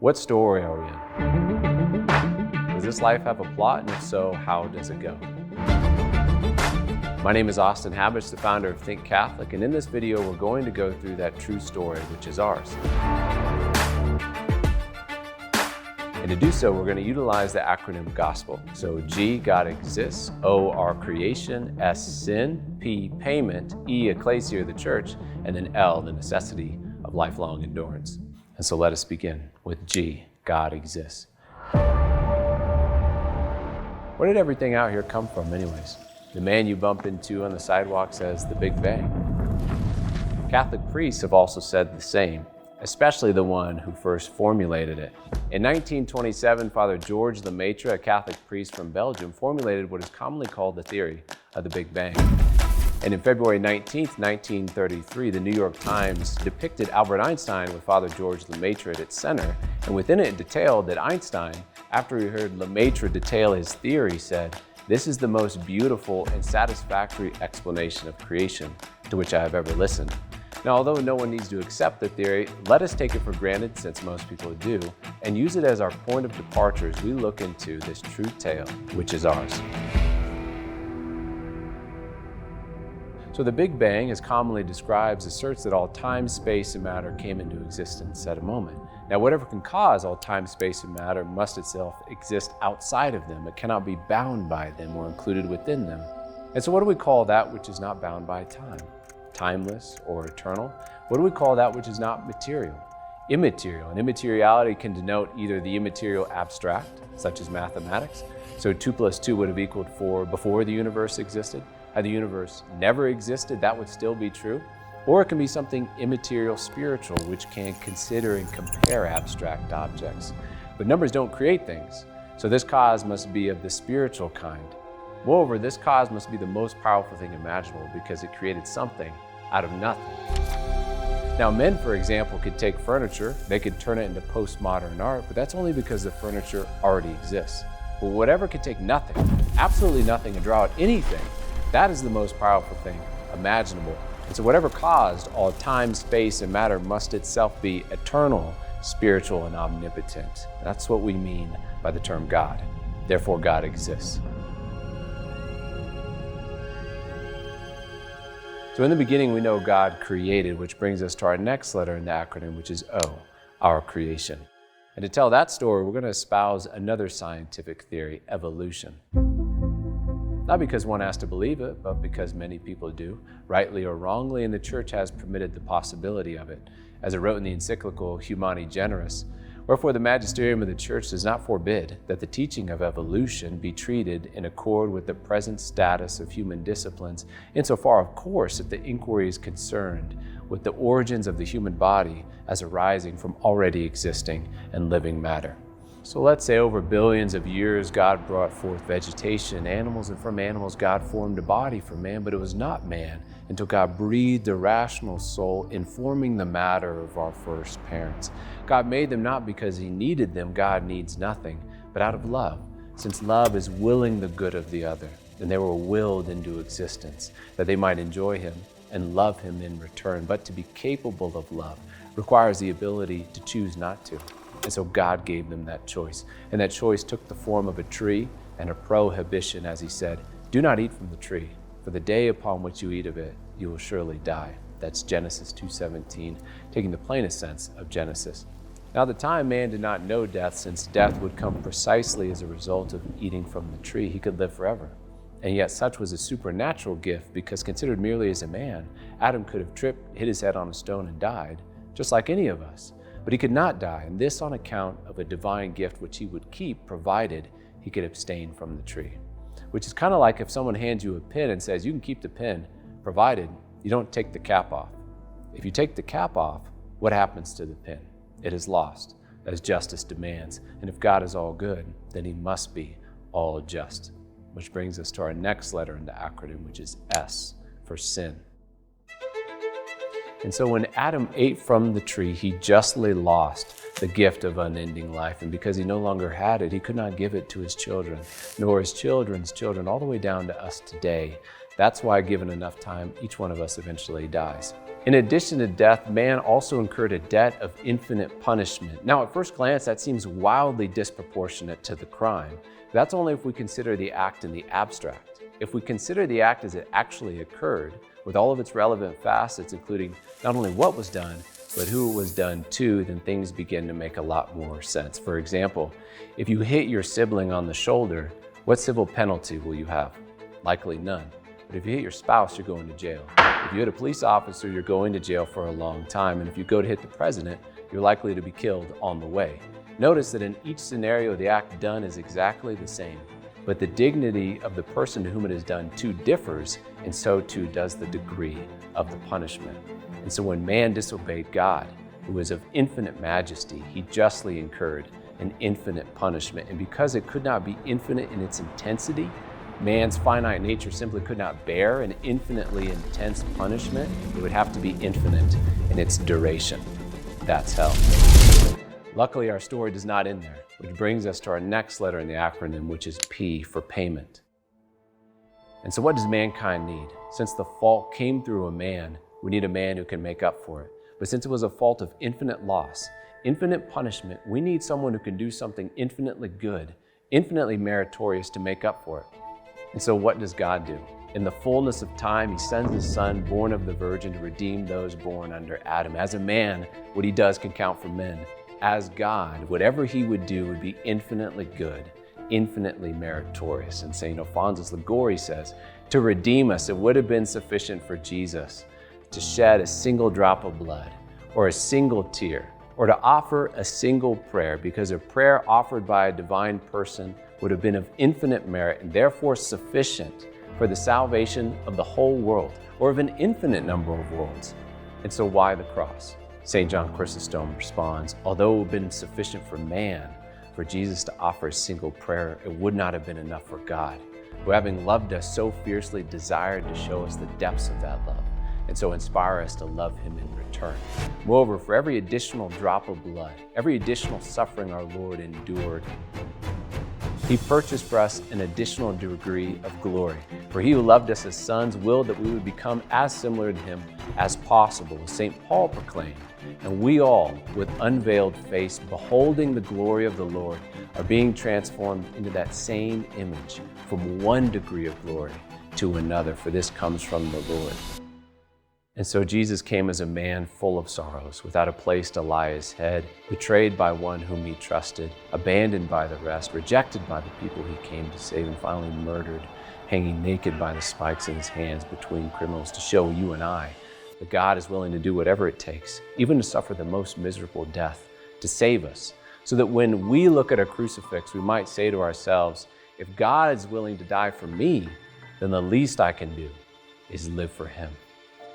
What story are we in? Does this life have a plot, and if so, how does it go? My name is Austin Habash, the founder of Think Catholic, and in this video we're going to go through that true story, which is ours. And to do so, we're going to utilize the acronym G.O.S.P.E.L. So G, God exists, O, our creation, S, sin, P, payment, E, Ecclesia, the church, and then L, the necessity of lifelong endurance. And so let us begin with G, God exists. Where did everything out here come from anyways? The man you bump into on the sidewalk says the Big Bang. Catholic priests have also said the same, especially the one who first formulated it. In 1927, Father George Lemaitre, a Catholic priest from Belgium, formulated what is commonly called the theory of the Big Bang. And in February 19, 1933, the New York Times depicted Albert Einstein with Father George Lemaitre at its center, and within it detailed that Einstein, after he heard Lemaitre detail his theory, said, "This is the most beautiful and satisfactory explanation of creation to which I have ever listened." Now, although no one needs to accept the theory, let us take it for granted, since most people do, and use it as our point of departure as we look into this true tale, which is ours. So the Big Bang, as commonly described, asserts that all time, space, and matter came into existence at a moment. Now, whatever can cause all time, space, and matter must itself exist outside of them. It cannot be bound by them or included within them. And so what do we call that which is not bound by time? Timeless or eternal? What do we call that which is not material? Immaterial. And immateriality can denote either the immaterial abstract, such as mathematics. So 2 + 2 would have equaled 4 before the universe existed. Had the universe never existed, that would still be true. Or it can be something immaterial spiritual, which can consider and compare abstract objects. But numbers don't create things, so this cause must be of the spiritual kind. Moreover, this cause must be the most powerful thing imaginable, because it created something out of nothing. Now, men, for example, could take furniture, they could turn it into postmodern art, but that's only because the furniture already exists. But whatever could take nothing, absolutely nothing, and draw out anything, that is the most powerful thing imaginable. And so whatever caused all time, space, and matter must itself be eternal, spiritual, and omnipotent. That's what we mean by the term God. Therefore, God exists. So in the beginning, we know God created, which brings us to our next letter in the acronym, which is O, our creation. And to tell that story, we're going to espouse another scientific theory, evolution. Not because one has to believe it, but because many people do, rightly or wrongly, and the Church has permitted the possibility of it. As it wrote in the encyclical Humani Generis, "Wherefore the magisterium of the Church does not forbid that the teaching of evolution be treated in accord with the present status of human disciplines, insofar, of course, that the inquiry is concerned with the origins of the human body as arising from already existing and living matter." So let's say over billions of years, God brought forth vegetation, animals, and from animals, God formed a body for man, but it was not man until God breathed a rational soul, informing the matter of our first parents. God made them not because he needed them, God needs nothing, but out of love, since love is willing the good of the other, and they were willed into existence, that they might enjoy him and love him in return. But to be capable of love requires the ability to choose not to. And so God gave them that choice. And that choice took the form of a tree and a prohibition, as he said, "Do not eat from the tree, for the day upon which you eat of it, you will surely die." That's Genesis 2:17, taking the plainest sense of Genesis. Now, at the time, man did not know death, since death would come precisely as a result of eating from the tree. He could live forever. And yet such was a supernatural gift, because considered merely as a man, Adam could have tripped, hit his head on a stone, and died, just like any of us. But he could not die, and this on account of a divine gift which he would keep, provided he could abstain from the tree. Which is kind of like if someone hands you a pin and says, "You can keep the pin, provided you don't take the cap off." If you take the cap off, what happens to the pin? It is lost, as justice demands. And if God is all good, then he must be all just. Which brings us to our next letter in the acronym, which is S, for sin. And so when Adam ate from the tree, he justly lost the gift of unending life. And because he no longer had it, he could not give it to his children, nor his children's children, all the way down to us today. That's why, given enough time, each one of us eventually dies. In addition to death, man also incurred a debt of infinite punishment. Now, at first glance, that seems wildly disproportionate to the crime. That's only if we consider the act in the abstract. If we consider the act as it actually occurred, with all of its relevant facets, including not only what was done, but who it was done to, then things begin to make a lot more sense. For example, if you hit your sibling on the shoulder, what civil penalty will you have? Likely none. But if you hit your spouse, you're going to jail. If you hit a police officer, you're going to jail for a long time. And if you go to hit the president, you're likely to be killed on the way. Notice that in each scenario, the act done is exactly the same, but the dignity of the person to whom it is done to differs, and so too does the degree of the punishment. And so when man disobeyed God, who is of infinite majesty, he justly incurred an infinite punishment. And because it could not be infinite in its intensity, man's finite nature simply could not bear an infinitely intense punishment. It would have to be infinite in its duration. That's hell. Luckily, our story does not end there, which brings us to our next letter in the acronym, which is P for payment. And so what does mankind need? Since the fault came through a man, we need a man who can make up for it. But since it was a fault of infinite loss, infinite punishment, we need someone who can do something infinitely good, infinitely meritorious to make up for it. And so what does God do? In the fullness of time, he sends his son, born of the Virgin, to redeem those born under Adam. As a man, what he does can count for men. As God, whatever he would do would be infinitely good, infinitely meritorious. And St. Alphonsus Liguori says, to redeem us, it would have been sufficient for Jesus to shed a single drop of blood, or a single tear, or to offer a single prayer, because a prayer offered by a divine person would have been of infinite merit and therefore sufficient for the salvation of the whole world, or of an infinite number of worlds. And so why the cross? St. John Chrysostom responds, although it would have been sufficient for man, for Jesus to offer a single prayer, it would not have been enough for God, who having loved us so fiercely desired to show us the depths of that love, and so inspire us to love him in return. Moreover, for every additional drop of blood, every additional suffering our Lord endured, he purchased for us an additional degree of glory. For he who loved us as sons willed that we would become as similar to him as possible, as St. Paul proclaimed. And we all, with unveiled face, beholding the glory of the Lord, are being transformed into that same image, from one degree of glory to another, for this comes from the Lord. And so Jesus came as a man full of sorrows, without a place to lie his head, betrayed by one whom he trusted, abandoned by the rest, rejected by the people he came to save, and finally murdered, hanging naked by the spikes in his hands between criminals, to show you and I that God is willing to do whatever it takes, even to suffer the most miserable death, to save us, so that when we look at a crucifix, we might say to ourselves, if God is willing to die for me, then the least I can do is live for him.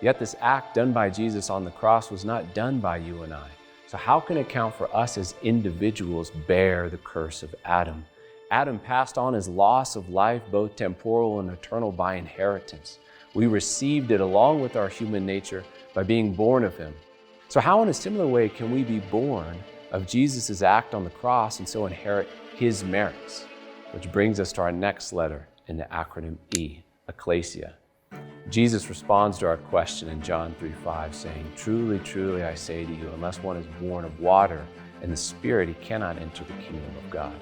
Yet this act done by Jesus on the cross was not done by you and I. So how can it count for us as individuals bear the curse of Adam? Adam passed on his loss of life, both temporal and eternal, by inheritance. We received it along with our human nature by being born of him. So how in a similar way can we be born of Jesus' act on the cross and so inherit his merits? Which brings us to our next letter in the acronym E, Ecclesia. Jesus responds to our question in John 3:5, saying, truly, truly, I say to you, unless one is born of water and the Spirit, he cannot enter the kingdom of God.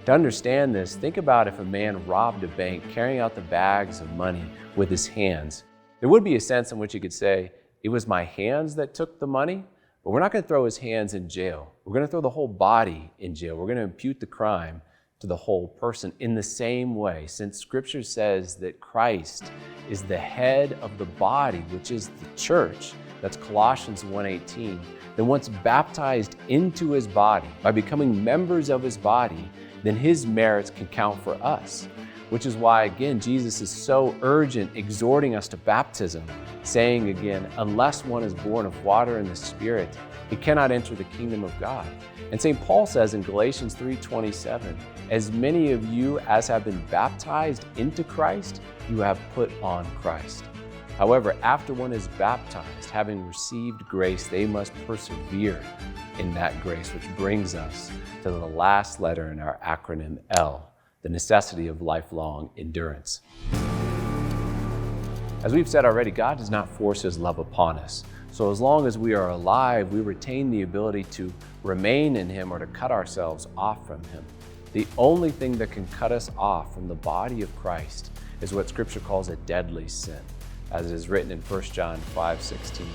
To understand this, think about if a man robbed a bank, carrying out the bags of money with his hands. There would be a sense in which he could say, it was my hands that took the money, but we're not going to throw his hands in jail. We're going to throw the whole body in jail. We're going to impute the crime to the whole person. In the same way, since Scripture says that Christ is the head of the body, which is the church, that's Colossians 1:18, then once baptized into his body, by becoming members of his body, then his merits can count for us. Which is why, again, Jesus is so urgent, exhorting us to baptism, saying again, unless one is born of water and the Spirit, he cannot enter the kingdom of God. And St. Paul says in Galatians 3:27, as many of you as have been baptized into Christ, you have put on Christ. However, after one is baptized, having received grace, they must persevere in that grace, which brings us to the last letter in our acronym L, the necessity of lifelong endurance. As we've said already, God does not force his love upon us, So as long as we are alive, we retain the ability to remain in Him or to cut ourselves off from Him. The only thing that can cut us off from the body of Christ is what Scripture calls a deadly sin, as it is written in 1 John 5:16.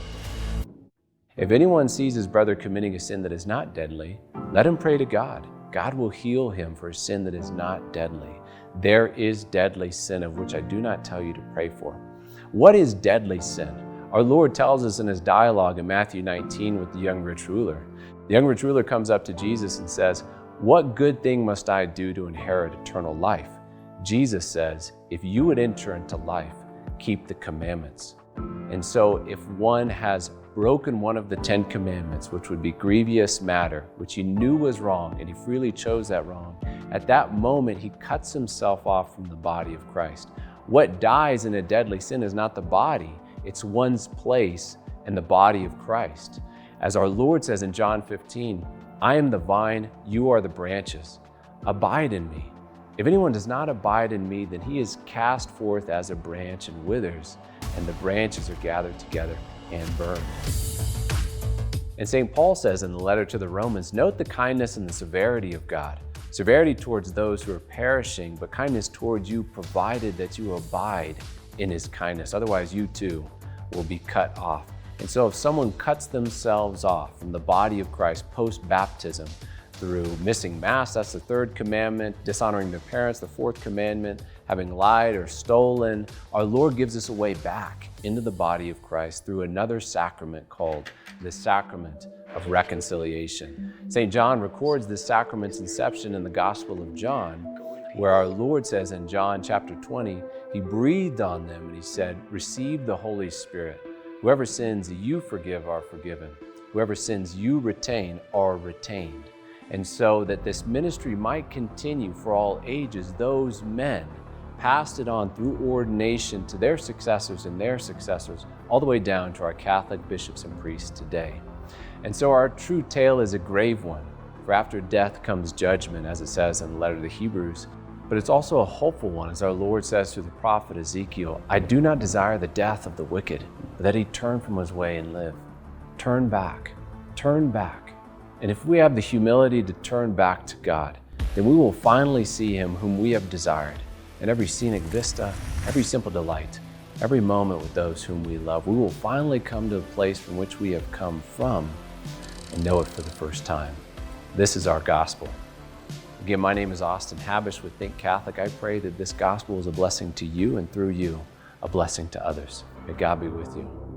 If anyone sees his brother committing a sin that is not deadly, let him pray to God. God will heal him for a sin that is not deadly. There is deadly sin of which I do not tell you to pray for. What is deadly sin? Our Lord tells us in His dialogue in Matthew 19 with the young rich ruler. The young rich ruler comes up to Jesus and says, "What good thing must I do to inherit eternal life?" Jesus says, "If you would enter into life, keep the commandments." And so if one has broken one of the 10 commandments, which would be grievous matter, which he knew was wrong and he freely chose that wrong, at that moment he cuts himself off from the body of Christ. What dies in a deadly sin is not the body, it's one's place in the body of Christ. As our Lord says in John 15, "I am the vine, you are the branches. Abide in me. If anyone does not abide in me, then he is cast forth as a branch and withers, and the branches are gathered together and burned." And St. Paul says in the letter to the Romans, note the kindness and the severity of God. Severity towards those who are perishing, but kindness towards you, provided that you abide in His kindness. Otherwise, you too will be cut off. And so if someone cuts themselves off from the body of Christ post-baptism through missing Mass, that's the third commandment, dishonoring their parents, the fourth commandment, having lied or stolen, our Lord gives us a way back into the body of Christ through another sacrament called the sacrament of reconciliation. St. John records this sacrament's inception in the Gospel of John, where our Lord says in John chapter 20, He breathed on them and He said, "Receive the Holy Spirit. Whoever sins you forgive are forgiven. Whoever sins you retain are retained." And so that this ministry might continue for all ages, those men passed it on through ordination to their successors and their successors, all the way down to our Catholic bishops and priests today. And so our true tale is a grave one, for after death comes judgment, as it says in the letter to the Hebrews. But it's also a hopeful one, as our Lord says through the prophet Ezekiel, "I do not desire the death of the wicked, but that he turn from his way and live." Turn back, turn back. And if we have the humility to turn back to God, then we will finally see Him whom we have desired. In every scenic vista, every simple delight, every moment with those whom we love, we will finally come to the place from which we have come from and know it for the first time. This is our gospel. Again, my name is Austin Habash with Think Catholic. I pray that this gospel is a blessing to you and through you, a blessing to others. May God be with you.